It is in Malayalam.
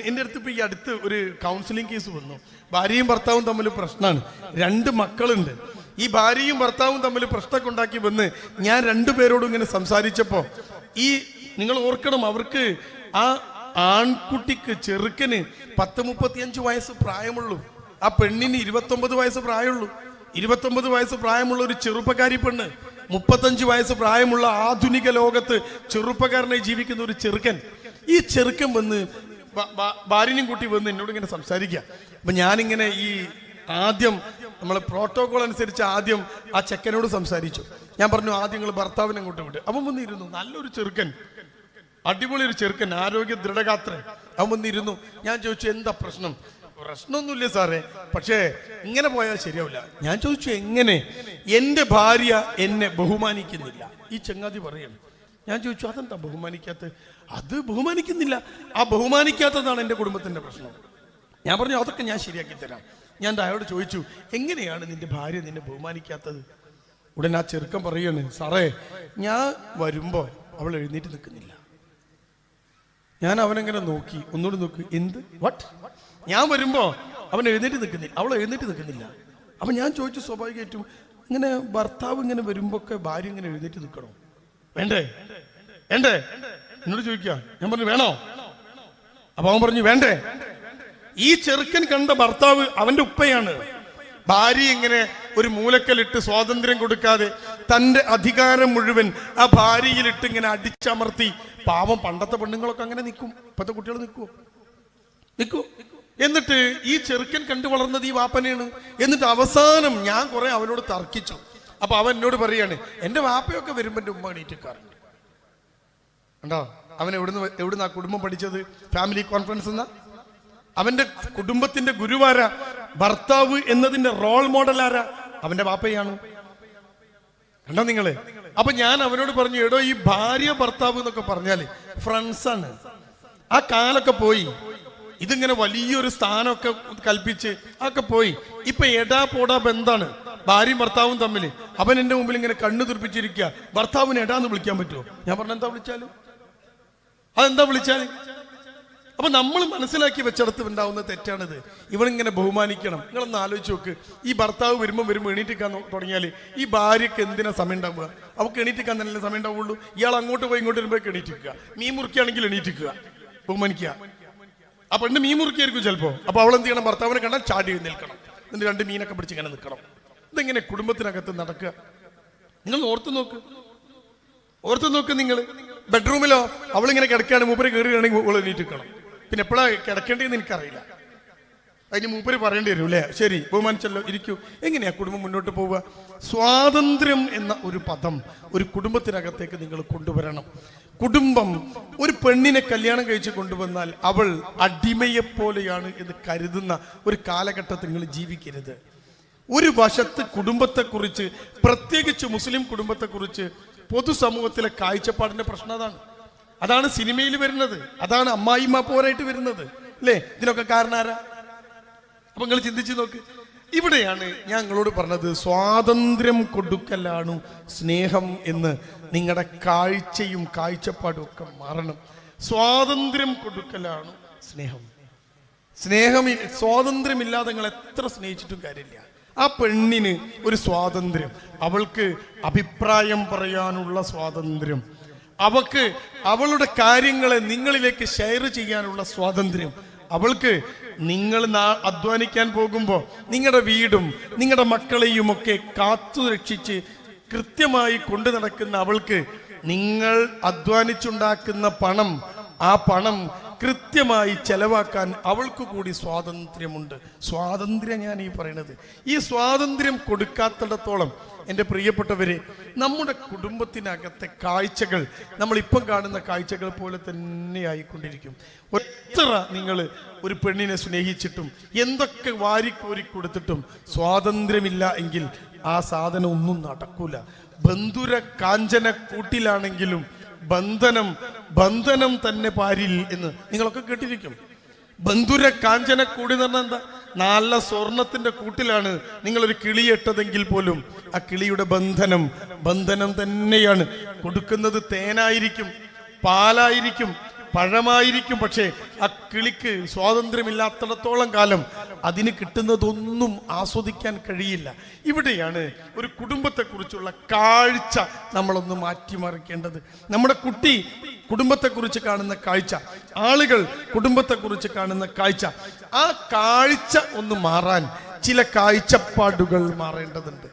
എൻ്റെ അടുത്ത് ഇപ്പോൾ ഈ അടുത്ത് ഒരു കൗൺസിലിംഗ് കേസ് വന്നു. ഭാര്യയും ഭർത്താവും തമ്മിൽ പ്രശ്നമാണ്. 2 മക്കളുണ്ട്. ഈ ഭാര്യയും ഭർത്താവും തമ്മിൽ പ്രശ്നമൊക്കെ ഉണ്ടാക്കി വന്ന് ഞാൻ 2 പേരോടും ഇങ്ങനെ സംസാരിച്ചപ്പോൾ ഈ നിങ്ങൾ ഓർക്കണം, അവർക്ക് ആ ആൺകുട്ടിക്ക് ചെറുക്കന് 10-35 വയസ്സ് പ്രായമുള്ളൂ. ആ പെണ്ണിന് 29 വയസ്സ് പ്രായമുള്ളൂ. 29 വയസ്സ് പ്രായമുള്ള ഒരു ചെറുപ്പക്കാരി പെണ്ണ്, 35 വയസ്സ് പ്രായമുള്ള ആധുനിക ലോകത്ത് ചെറുപ്പക്കാരനായി ജീവിക്കുന്ന ഒരു ചെറുക്കൻ. ഈ ചെറുക്കൻ വന്ന് ഭാര്യനും കൂട്ടി വന്ന് എന്നോട് ഇങ്ങനെ സംസാരിക്കുക. അപ്പൊ ഞാനിങ്ങനെ ഈ ആദ്യം നമ്മൾ പ്രോട്ടോകോൾ അനുസരിച്ച് ആദ്യം ആ ചെക്കനോട് സംസാരിച്ചു. ഞാൻ പറഞ്ഞു ആദ്യം നിങ്ങൾ ഭർത്താവിനെ അങ്ങോട്ട് വിട്ട്. അവൻ വന്നിരുന്നു, നല്ലൊരു ചെറുക്കൻ, അടിപൊളി ഒരു ചെറുക്കൻ, ആരോഗ്യ ദൃഢഗാത്രൻ. അവൻ വന്നിരുന്നു. ഞാൻ ചോദിച്ചു എന്താ പ്രശ്നം? പ്രശ്നമൊന്നുമില്ല സാറേ, പക്ഷേ ഇങ്ങനെ പോയാൽ ശരിയാവില്ല. ഞാൻ ചോദിച്ചു എങ്ങനെ? എൻ്റെ ഭാര്യ എന്നെ ബഹുമാനിക്കുന്നില്ല. ഈ ചങ്ങാതി പറയാണ്. ഞാൻ ചോദിച്ചു അതെന്താ ബഹുമാനിക്കാത്തത്? അത് ബഹുമാനിക്കുന്നില്ല, ആ ബഹുമാനിക്കാത്തതാണ് എൻ്റെ കുടുംബത്തിൻ്റെ പ്രശ്നം. ഞാൻ പറഞ്ഞു അതൊക്കെ ഞാൻ ശരിയാക്കി തരാം. ഞാൻ അയാളോട് ചോദിച്ചു എങ്ങനെയാണ് നിന്റെ ഭാര്യ നിന്നെ ബഹുമാനിക്കാത്തത്? ഉടനെ ആ ചെറുക്കൻ പറയാണ്, സാറേ ഞാൻ വരുമ്പോൾ അവൾ എഴുന്നേറ്റ് നിൽക്കുന്നില്ല. ഞാൻ അവനെങ്ങനെ നോക്കി, ഒന്നുകൂടി നോക്കി, എന്ത് വാട്ട്? ഞാൻ വരുമ്പോ അവൻ എഴുന്നേറ്റ് നിൽക്കുന്നില്ല, അവൾ എഴുന്നേറ്റ് നിൽക്കുന്നില്ല. അപ്പൊ ഞാൻ ചോദിച്ചു സ്വാഭാവികമായിട്ടും ഇങ്ങനെ ഭർത്താവ് ഇങ്ങനെ വരുമ്പോ ഒക്കെ ഭാര്യ ഇങ്ങനെ എഴുന്നേറ്റ് നിൽക്കണോ? വേണ്ടേ വേണ്ടേ എന്നോട് ചോദിക്കുക. ഞാൻ പറഞ്ഞു വേണോ? അപ്പൊ അവൻ പറഞ്ഞു വേണ്ടേ. ഈ ചെറുക്കൻ കണ്ട ഭർത്താവ് അവന്റെ ഉപ്പയാണ്. ഭാര്യ ഇങ്ങനെ ഒരു മൂലക്കലിട്ട് സ്വാതന്ത്ര്യം കൊടുക്കാതെ തന്റെ അധികാരം മുഴുവൻ ആ ഭാര്യയിലിട്ട് ഇങ്ങനെ അടിച്ചമർത്തി. പാവം പണ്ടത്തെ പെണ്ണുങ്ങളൊക്കെ അങ്ങനെ നിൽക്കും, ഇപ്പത്തെ കുട്ടികൾ നിൽക്കൂ. എന്നിട്ട് ഈ ചെറുക്കൻ കണ്ടു വളർന്നത് ഈ വാപ്പനെയാണ്. എന്നിട്ട് അവസാനം ഞാൻ കുറെ അവനോട് തർക്കിച്ചു. അപ്പൊ അവൻ എന്നോട് പറയാണ് എന്റെ വാപ്പയൊക്കെ വരുമ്പോ എന്റെ ഉമ്മ എണീറ്റിക്കാറുണ്ട്. കണ്ടോ അവൻ എവിടുന്ന് ആ കുടുംബം പഠിച്ചത്? ഫാമിലി കോൺഫറൻസ് എന്നാ. അവന്റെ കുടുംബത്തിന്റെ ഗുരുവാരാ? ഭർത്താവ് എന്നതിന്റെ റോൾ മോഡൽ ആരാ? അവന്റെ വാപ്പയാണ്. കണ്ടോ നിങ്ങള്? അപ്പൊ ഞാൻ അവനോട് പറഞ്ഞു എടോ ഈ ഭാര്യ ഭർത്താവ് എന്നൊക്കെ പറഞ്ഞാല് ഫ്രണ്ട്സാണ്. ആ കാലൊക്കെ പോയി. ഇതിങ്ങനെ വലിയൊരു സ്ഥാനമൊക്കെ കൽപ്പിച്ച് അതൊക്കെ പോയി. ഇപ്പൊ എടാ പോടാ ബന്ധാണ് ഭാര്യയും ഭർത്താവും തമ്മിൽ. അവൻ എന്റെ മുമ്പിൽ ഇങ്ങനെ കണ്ണു തുറപ്പിച്ചിരിക്കുക. ഭർത്താവിന് എടാന്ന് വിളിക്കാൻ പറ്റുമോ? ഞാൻ പറഞ്ഞ എന്താ വിളിച്ചാലും അതെന്താ വിളിച്ചാല്? അപ്പൊ നമ്മൾ മനസ്സിലാക്കി വെച്ചിടത്ത് ഉണ്ടാവുന്ന തെറ്റാണിത്. ഇവളിങ്ങനെ ബഹുമാനിക്കണം. നിങ്ങളൊന്ന് ആലോചിച്ച് നോക്ക്. ഈ ഭർത്താവ് വരുമ്പോ എണീറ്റിക്കാൻ തുടങ്ങിയാൽ ഈ ഭാര്യക്ക് എന്തിനാ സമയം ഉണ്ടാവുക? അവൾക്ക് എണീറ്റിക്കാൻ തന്നെ സമയം ഉണ്ടാവുള്ളൂ. ഇയാൾ അങ്ങോട്ട് പോയി ഇങ്ങോട്ട് വരുമ്പോ എണീറ്റിക്കുക. മീൻ മുറിക്കുകയാണെങ്കിൽ എണീറ്റിക്കുക, ബഹുമാനിക്കുക. ആ പെണ്ണ് മീൻ മുറിക്കായിരിക്കും ചിലപ്പോ. അപ്പൊ അവൾ എന്ത് ചെയ്യണം? ഭർത്താവിനെ കണ്ടാൽ ചാടി നിൽക്കണം. എന്നിട്ട് 2 മീനൊക്കെ പിടിച്ച് ഇങ്ങനെ നിൽക്കണം. ഇതെങ്ങനെ കുടുംബത്തിനകത്ത് നടക്കുക? നിങ്ങൾ ഓർത്ത് നോക്ക്. നിങ്ങൾ ബെഡ്റൂമിലോ അവളിങ്ങനെ കിടക്കുകയാണ്, മൂപ്പര് കയറുകയാണെങ്കിൽ അവൾ എണീറ്റിക്കണം. പിന്നെ എപ്പോഴാ കിടക്കേണ്ടതെന്ന് എനിക്കറിയില്ല. അതിന് മൂപ്പര് പറയേണ്ടി വരും അല്ലേ? ശരി ബഹുമാനിച്ചല്ലോ, ഇരിക്കൂ. എങ്ങനെയാ കുടുംബം മുന്നോട്ട് പോവുക? സ്വാതന്ത്ര്യം എന്ന ഒരു പദം ഒരു കുടുംബത്തിനകത്തേക്ക് നിങ്ങൾ കൊണ്ടുവരണം. കുടുംബം ഒരു പെണ്ണിനെ കല്യാണം കഴിച്ച് കൊണ്ടുവന്നാൽ അവൾ അടിമയെപ്പോലെയാണ് എന്ന് കരുതുന്ന ഒരു കാലഘട്ടത്തിൽ നിങ്ങൾ ജീവിക്കരുത്. ഒരു വശത്ത് കുടുംബത്തെക്കുറിച്ച്, പ്രത്യേകിച്ച് മുസ്ലിം കുടുംബത്തെക്കുറിച്ച് പൊതുസമൂഹത്തിലെ കാഴ്ചപ്പാടിന്റെ പ്രശ്നം അതാണ് സിനിമയിൽ വരുന്നത്, അതാണ് അമ്മായിമ്മ പോരായിട്ട് വരുന്നത് അല്ലേ? ഇതിനൊക്കെ കാരണം ആരാ? അപ്പൊ നിങ്ങൾ ചിന്തിച്ചു നോക്ക്. ഇവിടെയാണ് ഞാൻ നിങ്ങളോട് പറഞ്ഞത് സ്വാതന്ത്ര്യം കൊടുക്കലാണ് സ്നേഹം എന്ന്. നിങ്ങളുടെ കാഴ്ചയും കാഴ്ചപ്പാടും ഒക്കെ മാറണം. സ്വാതന്ത്ര്യം കൊടുക്കലാണ് സ്നേഹം. സ്വാതന്ത്ര്യമില്ലാതെ നിങ്ങൾ എത്ര സ്നേഹിച്ചിട്ടും കാര്യമില്ല. ആ പെണ്ണിന് ഒരു സ്വാതന്ത്ര്യം, അവൾക്ക് അഭിപ്രായം പറയാനുള്ള സ്വാതന്ത്ര്യം, അവൾക്ക് അവളുടെ കാര്യങ്ങളെ നിങ്ങളിലേക്ക് ഷെയർ ചെയ്യാനുള്ള സ്വാതന്ത്ര്യം, അവൾക്ക് നിങ്ങൾ അധ്വാനിക്കാൻ പോകുമ്പോൾ നിങ്ങളുടെ വീടും നിങ്ങളുടെ മക്കളെയും ഒക്കെ കാത്തു രക്ഷിച്ച് കൃത്യമായി കൊണ്ടു നടക്കുന്ന അവൾക്ക് നിങ്ങൾ അധ്വാനിച്ചുണ്ടാക്കുന്ന പണം, ആ പണം കൃത്യമായി ചെലവാക്കാൻ അവൾക്ക് കൂടി സ്വാതന്ത്ര്യമുണ്ട്. സ്വാതന്ത്ര്യം ഞാൻ ഈ പറയുന്നത്. ഈ സ്വാതന്ത്ര്യം കൊടുക്കാത്തിടത്തോളം എൻ്റെ പ്രിയപ്പെട്ടവരെ, നമ്മുടെ കുടുംബത്തിനകത്തെ കാഴ്ചകൾ നമ്മളിപ്പം കാണുന്ന കാഴ്ചകൾ പോലെ തന്നെ ആയിക്കൊണ്ടിരിക്കും. എത്ര നിങ്ങൾ ഒരു പെണ്ണിനെ സ്നേഹിച്ചിട്ടും എന്തൊക്കെ വാരിക്കോരി കൊടുത്തിട്ടും സ്വാതന്ത്ര്യമില്ല എങ്കിൽ ആ സാധനം ഒന്നും നടക്കൂല. ബന്ധുര കാഞ്ചന കൂട്ടിലാണെങ്കിലും ബന്ധനം തന്നെ പാരിൽ എന്ന് നിങ്ങളൊക്കെ കേട്ടിരിക്കും. ബന്ധുര കാഞ്ചന കൂടി എന്ന് പറഞ്ഞാൽ എന്താ? നല്ല സ്വർണത്തിന്റെ കൂട്ടിലാണ് നിങ്ങളൊരു കിളിയിട്ടതെങ്കിൽ പോലും ആ കിളിയുടെ ബന്ധനം തന്നെയാണ്. കൊടുക്കുന്നത് തേനായിരിക്കും, പാലായിരിക്കും, പഴമായിരിക്കും, പക്ഷേ ആ കിളിക്ക് സ്വാതന്ത്ര്യമില്ലാത്തിടത്തോളം കാലം അതിന് കിട്ടുന്നതൊന്നും ആസ്വദിക്കാൻ കഴിയില്ല. ഇവിടെയാണ് ഒരു കുടുംബത്തെക്കുറിച്ചുള്ള കാഴ്ച നമ്മളൊന്ന് മാറ്റിമറിക്കേണ്ടത്. നമ്മുടെ കുട്ടി കുടുംബത്തെക്കുറിച്ച് കാണുന്ന കാഴ്ച, ആളുകൾ കുടുംബത്തെക്കുറിച്ച് കാണുന്ന കാഴ്ച, ആ കാഴ്ച ഒന്ന് മാറാൻ ചില കാഴ്ചപ്പാടുകൾ മാറേണ്ടതുണ്ട്.